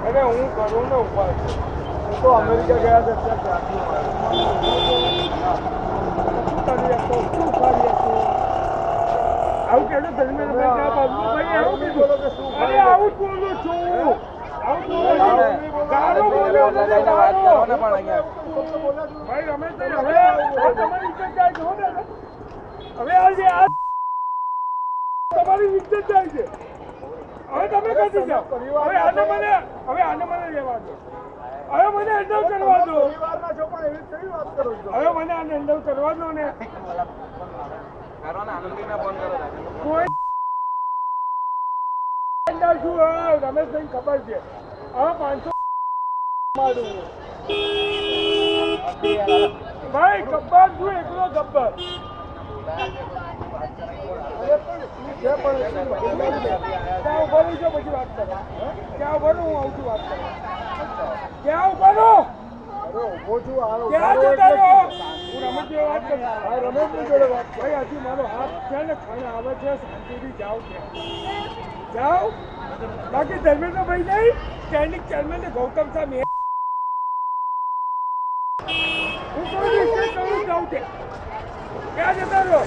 અરે હું કરું ને ઉપાય હું તો અમેરિકા ગયા હતા ત્યાંથી આવું કેજો ધર્મેન્દ્રભાઈ ભાઈ આવું કીધું અરે આવું જ બોલું છું ભાઈ રમેશ હવે તમારી ઇજ્જત જાય છે હવે આજે તમારી ઇજ્જત જાય છે હવે તમે કદી જાઓ હવે આને મને લેવા દો હવે મને હેન્ડલ કરવા દો પરિવારના છો પણ એવી કઈ વાત કરો છો હવે મને આને હેન્ડલ કરવા દો ને આનંદીને ફોન કરો કોઈ હેન્ડલ છું રમેશભાઈ ખબર છે હવે 500 મારું ભાઈ ગબ્બર છું એકલો ગબ્બર ક્યાં ઉભા છો પછી વાત કરો ક્યાં ઉભા હું આવું છું વાત કરો ક્યાં ઉભા રહો ઉભો છું ક્યાં જતા રહો હું રમેશ જોડે વાત કરું રમેશની જોડે વાત ભાઈ હજી મારો હાથ છે ને ખાને આવે છે શાંતિથી જાઓ ત્યાં જાઓ બાકી ધર્મેન્દ્રભાઈ નહીં સ્ટેન્ડિંગ ચેરમેન ને ગૌતમ સાહેબ હું કોઈ રિસ્પેક્ટ કરું જાઉં છે ક્યાં જતા રહો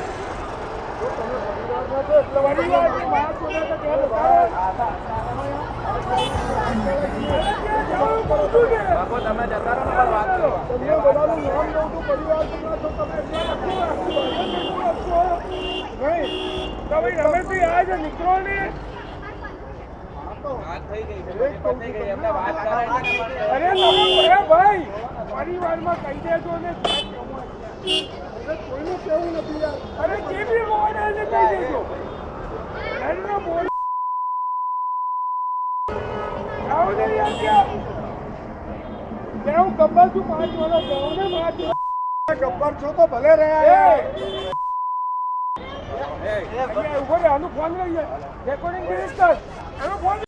નીકળો ને અરે ભાઈ પરિવારમાં કહી દેજો ને કોઈનું કેવું નથી યાર અરે કેવી મોડે કહી દેજો બોલ હું ગબ્બર છું 5 વર્ષ જાઉં ને ગબ્બર છો તો ભલે રહ્યા ઉભો રે આનું ફોન લઈએ રેકોર્ડિંગ એનો ફોન